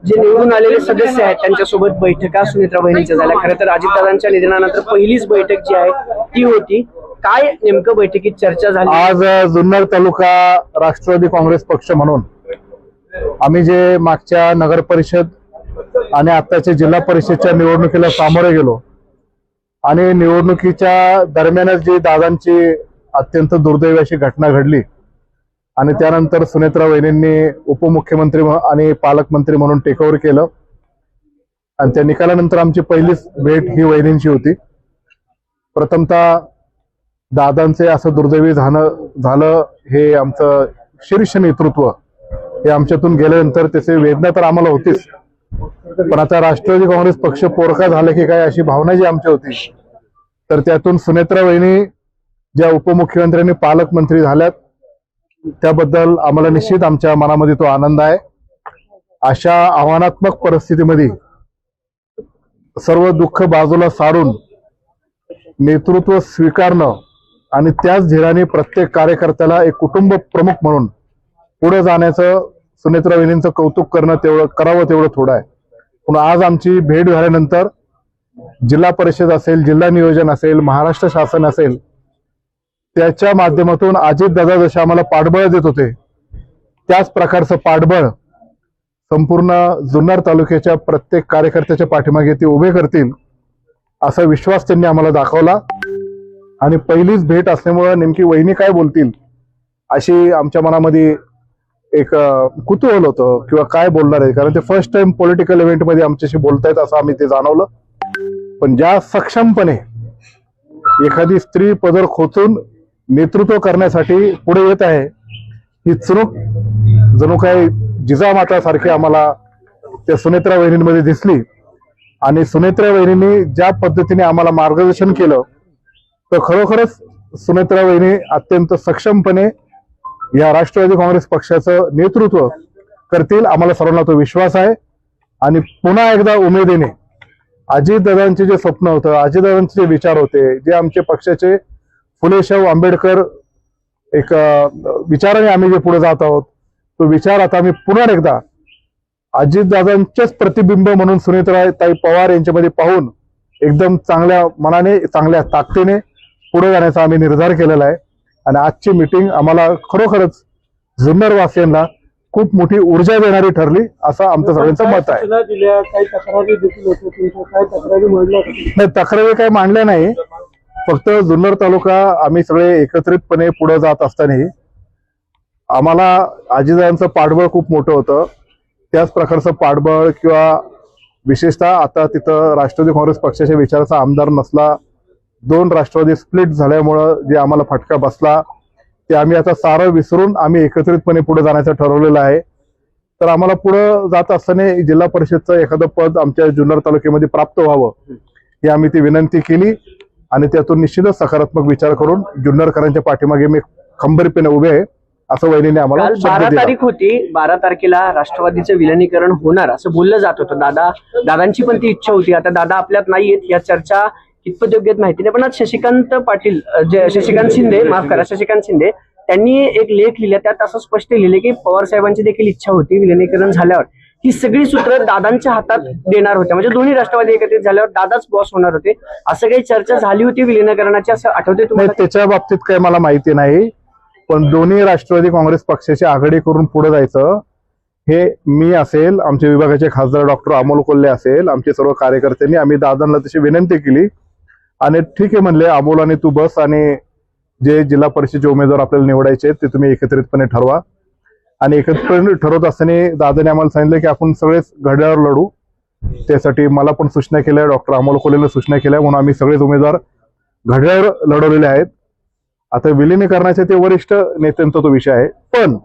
जे निवडून आलेले सदस्य आहेत त्यांच्यासोबत बैठका सुनेत्रा वहिनींच्या झाल्या। खरं तर अजितदादांच्या निधनानंतर पहिलीच बैठक जी आहे ती होती। काय नेमकं बैठकीत चर्चा झाली? आज जुन्नर तालुका राष्ट्रवादी काँग्रेस पक्ष म्हणून आम्ही जे मागच्या नगर परिषद आणि आताच्या जिल्हा परिषदच्या निवडणुकीला सामोरे गेलो आणि निवडणुकीच्या दरम्यानच जी दादांची अत्यंत दुर्दैवी अशी घटना घडली आणि त्यानंतर सुनेत्रा वहिनींनी उपमुख्यमंत्री आणि पालकमंत्री म्हणून टेकओव्हर केलं आणि त्या निकालानंतर आमची पहिलीच भेट ही वहिनींची होती। प्रथमतः दादांचे असं दुर्दैवी झालं हे आमचं शीर्ष नेतृत्व हे आमच्यातून गेल्यानंतर त्याची वेदना तर आम्हाला होतीच, पण आता राष्ट्रवादी काँग्रेस पक्ष पोरका झाला की काय अशी भावना जी आमची होती, तर त्यातून सुनेत्रा वहिनी ज्या उपमुख्यमंत्र्यांनी पालकमंत्री झाल्यात त्याबद्दल आम्हाला निश्चित आमच्या मनामध्ये तो आनंद आहे। अशा आव्हानात्मक परिस्थितीमध्ये सर्व दुःख बाजूला सारून नेतृत्व स्वीकारणं आणि त्याच धीराने प्रत्येक कार्यकर्त्याला एक कुटुंब प्रमुख म्हणून पुढे जाण्याचं सुनेत्रा वहिनींचं कौतुक करणं करावं तेवढं थोडं आहे। पण आज आमची भेट झाल्यानंतर जिल्हा परिषद असेल, जिल्हा नियोजन असेल, महाराष्ट्र शासन असेल, त्याच्या माध्यमातून अजितदादा जसे आम्हाला पाठबळ देत होते त्याच प्रकारचं पाठबळ संपूर्ण जुन्नर तालुक्याच्या प्रत्येक कार्यकर्त्याच्या पाठीमागे ते उभे करतील असा विश्वास त्यांनी आम्हाला दाखवला। आणि पहिलीच भेट असल्यामुळे नेमकी वहिनी काय बोलतील अशी आमच्या मनामध्ये एक कुतूहल होतं किंवा काय बोलणार आहे, कारण ते फर्स्ट टाइम पॉलिटिकल इव्हेंट मध्ये आमच्याशी बोलतायत असं आम्ही ते जाणवलं। पण ज्या सक्षमपणे एखादी स्त्री पदर खोचून नेतृत्व करण्यासाठी पुढे येत आहे ही चुणूक जणू काय जिजामाता सारखी आम्हाला त्या सुनेत्रा वहिनींमध्ये दिसली। आणि सुनेत्रा वहिनींनी ज्या पद्धतीने आम्हाला मार्गदर्शन केलं तर खरोखरच सुनेत्रा वहिनी अत्यंत सक्षमपणे या राष्ट्रवादी काँग्रेस पक्षाचं नेतृत्व करतील, आम्हाला सर्वांना तो विश्वास आहे। आणि पुन्हा एकदा उमेदीने अजितदादांचे जे स्वप्न होतं, अजितदादांचे जे विचार होते, जे आमचे पक्षाचे फुले शाहू आंबेडकर एक विचाराने आम्ही जे पुढे जात आहोत तो विचार आता आम्ही पुन्हा एकदा अजितदादांचेच प्रतिबिंब म्हणून सुनेत्राताई पवार यांच्यामध्ये पाहून एकदम चांगल्या मनाने, चांगल्या ताकदीने पुढे जाण्याचा आम्ही निर्धार केलेला आहे। आणि आजची मीटिंग आम्हाला खरोखरच जुन्नर वासियांना खूप मोठी ऊर्जा देणारी ठरली असं आमचं सगळ्यांचं मत आहे। नाही, तक्रारी काही मांडल्या नाही, फक्त जुन्नर तालुका आम्ही सगळे एकत्रितपणे पुढे जात असताना आम्हाला अजितदादांचं पाठबळ खूप मोठं होतं, त्याच प्रकारचं पाठबळ किंवा विशेषतः आता तिथं राष्ट्रवादी काँग्रेस पक्षाच्या विचाराचा आमदार नसला, 2 राष्ट्रवादी स्प्लिट झाल्यामुळं जे आम्हाला फटका बसला ते आम्ही आता सारं विसरून आम्ही एकत्रितपणे पुढे जाण्याचं ठरवलेलं आहे। तर आम्हाला पुढे जात असताना जिल्हा परिषदचं एखादं पद आमच्या जुन्नर तालुक्यामध्ये प्राप्त व्हावं ही आम्ही ती विनंती केली आणि त्यातून निश्चितच सकारात्मक विचार करून जुन्नरकरांच्या पाठीमागे मी खंबीरपणे उभे आहे असं वहिनीने आम्हाला 12 तारीख होती, 12 तारखेला राष्ट्रवादीचं विलिनीकरण होणार असं बोललं जात होतं। दादांची पण ती इच्छा होती। आता दादा आपल्यात नाहीयेत, या चर्चा कितपत योग्य माहिती नाही, पण आज शशिकांत शिंदे त्यांनी एक लेख लिहिला, त्यात असं स्पष्ट लिहिले की पवार साहेबांची देखील इच्छा होती विलिनीकरण झाल्यावर ही सगळी सूत्र दादांच्या हातात देणार होत्या, म्हणजे दोन्ही राष्ट्रवादी एकत्रित झाल्यावर दादाच बॉस होणार होते, असं काही चर्चा झाली होती विलिनीकरणाची असं आठवते तुम्हाला? त्याच्या बाबतीत काही मला माहिती नाही, पण दोन्ही राष्ट्रवादी काँग्रेस पक्षाची आघाडी करून पुढे जायचं हे मी असेल, आमच्या विभागाचे खासदार डॉक्टर अमोल कोल्हे असेल, आमचे सर्व कार्यकर्त्यांनी आम्ही दादांना तशी विनंती केली आणि ठीक आहे म्हणले अमोल आणि तू बस आणि जे जिल्हा परिषदेचे उमेदवार आपल्याला निवडायचे ते तुम्ही एकत्रितपणे ठरवा। आणि एकत्रितपणे ठरवत असताना दादाने आम्हाला सांगितलं की आपण सगळेच घड्याळावर लढू, त्यासाठी मला पण सूचना केल्या, डॉक्टर अमोल कोल्हेला सूचना केल्या, म्हणून आम्ही सगळेच उमेदवार घड्याळावर लढवलेले आहेत। आता विलिनीकरणाचे ते वरिष्ठ नेत्यांचा तो विषय आहे, पण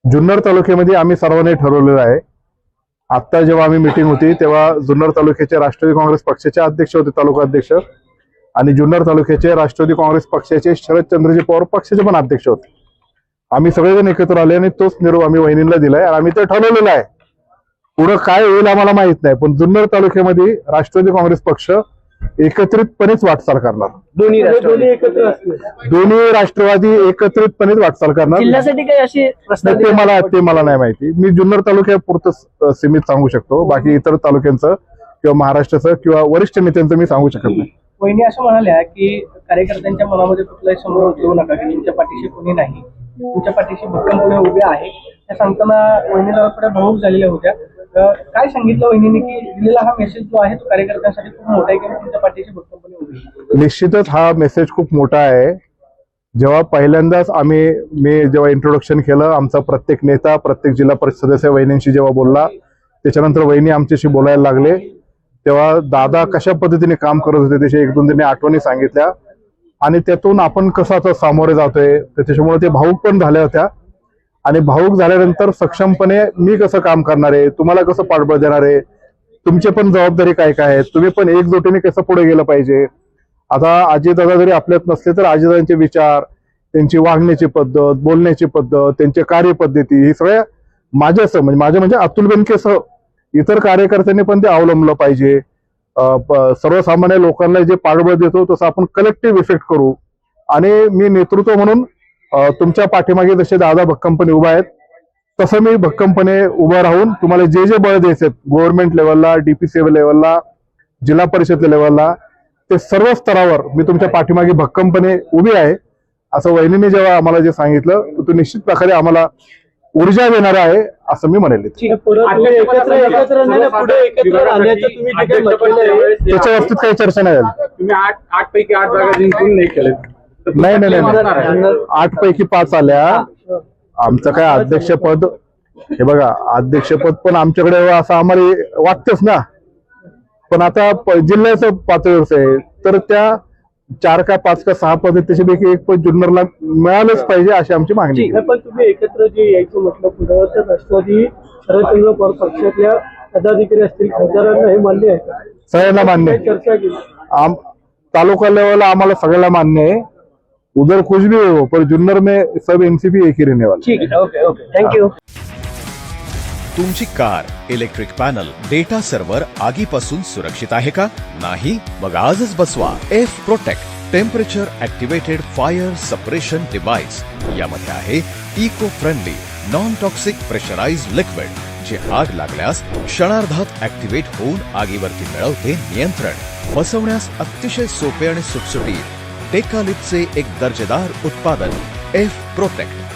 जुन्नर तालुक्यामध्ये आम्ही सर्वांनी ठरवलेलं आहे। आता जेव्हा आम्ही मीटिंग होती तेव्हा जुन्नर तालुक्याचे राष्ट्रवादी काँग्रेस पक्षाचे अध्यक्ष होते, तालुका अध्यक्ष, आणि जुन्नर तालुक्याचे राष्ट्रवादी काँग्रेस पक्षाचे शरदचंद्रजी पवार पक्षाचे पण अध्यक्ष होते। आम्ही सगळेजण एकत्र आले आणि तोच निरोप आम्ही वहिनींना दिलाय आणि आम्ही ते ठरवलेलं आहे। पुढे काय होईल आम्हाला माहित नाही, पण जुन्नर तालुक्यामध्ये राष्ट्रवादी काँग्रेस पक्ष एकत्रितपणेच वाटचाल करणार. दोन्ही राष्ट्रवादी एकत्र असतील. दोन्ही राष्ट्रवादी एकत्रितपणेच वाटचाल करणार. जिल्ह्यासाठी काही अशी प्रस्ताव नाही, ते मला नाही माहिती. मी जुन्नर तालुक्यापुरतं सीमित सांगू शकतो, बाकी इतर तालुक्यांचं किंवा महाराष्ट्राचं किंवा वरिष्ठ नेत्यांचं मी सांगू शकत नाही. वहिनी असं म्हणाल्या की कार्यकर्त्यांच्या मनामध्ये कुठलाही संभ्रम ठेवू नका की तुमच्या पाठीशी कोणी नाही, तुमच्या पाठीशी भक्कमपणे उभे आहे. हे सांगताना वहिनी जरा थोड्या भावूक झालेल्या होत्या. काय सांगितलं वहिनीने की दिलेला हा मेसेज जो आहे तो कार्यकर्त्यांसाठी खूप मोठा आहे की तुमच्या पाठीशी भक्कमपणे उभे आहे? निश्चितच हा मेसेज खूप मोठा आहे. जेव्हा पहिल्यांदाच मी जेव्हा इंट्रोडक्शन केलं, आमचा प्रत्येक नेता, प्रत्येक जिल्हा परिषद सदस्य वहिनींशी जेव्हा बोलला, त्याच्यानंतर वहिनी आमच्याशी बोलायला लागले, तेव्हा दादा कशा पद्धतीने काम करत होते त्याच्या एक दोन आठवणी सांगितल्या आणि त्यातून आपण कसं आता सामोरे जातोय त्याच्यामुळे ते भावूक पण झाल्या होत्या. आणि भावूक झाल्यानंतर सक्षमपणे मी कसं काम करणार आहे, तुम्हाला कसं पाठबळ देणार आहे, तुमची पण जबाबदारी काय काय आहे, तुम्ही पण एकजुटीने कसं पुढे गेलं पाहिजे. आता अजितदादा जरी आपल्यात नसले तर अजितदादांचे विचार, त्यांची वागण्याची पद्धत, बोलण्याची पद्धत, त्यांच्या कार्यपद्धती ही सगळ्या माझ्यासह म्हणजे अतुल बेनकेसह इतर कार्यकर्त्यांनी पण ते अवलंबलं पाहिजे. सर्वसामान्य लोकांना जे पाठबळ देतो तसं आपण कलेक्टिव्ह इफेक्ट करू. आणि मी नेतृत्व म्हणून तुमच्या पाठीमागे जसे दादा भक्कमपणे उभा आहेत तसं मी भक्कमपणे उभा राहून तुम्हाला जे जे बळ द्यायचे गव्हर्नमेंट लेवलला, डीपीसी लेवलला, जिल्हा परिषद लेवलला, ते सर्व स्तरावर मी तुमच्या पाठीमागे भक्कमपणे उभी आहे. असं वहिनीने जेव्हा आम्हाला जे सांगितलं तो निश्चित प्रकारे आम्हाला ऊर्जा देणार आहे असं मी म्हणेल. त्याच्या बाबतीत काही चर्चा नाही झाली. तुम्ही 8 पैकी 8 जागा जिंकून नाही केले. नाही 8 पैकी 5 आल्या. आमचं काय अध्यक्षपद, हे बघा अध्यक्षपद पण आमच्याकडे असं आम्हाला वाटतंच ना, पण आता जिल्ह्याचं पातळीवरच आहे तर त्या 4 का 5 का 6 पद त्याच्यापैकी एक पद जुन्नरला मिळालंच पाहिजे अशी आमची मागणी आहे. पण तुम्ही एकत्र जे यायचं म्हटलं पुढं तर राष्ट्रवादी शरदचंद्र पवार पक्षातल्या पदाधिकारी असतील, खासदारांना हे मान्य आहे का? सगळ्यांना मान्य आहे. चर्चा केली तालुका लेवलला आम्हाला सगळ्याला मान्य आहे. उधर कुछ भी हो पर जुन्नर में सब एनसीपी एक ही रहने वाला. ठीक आहे. Okay thank you. तुमची car, electric panel, data server आगीपासून सुरक्षित आहे का? नाही? मग आजच बसवा F protect temperature activated fire suppression device. यामध्ये आहे eco friendly non toxic pressurised liquid जे आग लागल्यास क्षणार्धात ऍक्टिव्हेट होऊन आगीवरती मिळवते नियंत्रण. बसवण्यास अतिशय सोपे आणि सुटसुटीत टेकालिपचे एक दर्जेदार उत्पादन एफ प्रोटेक्ट.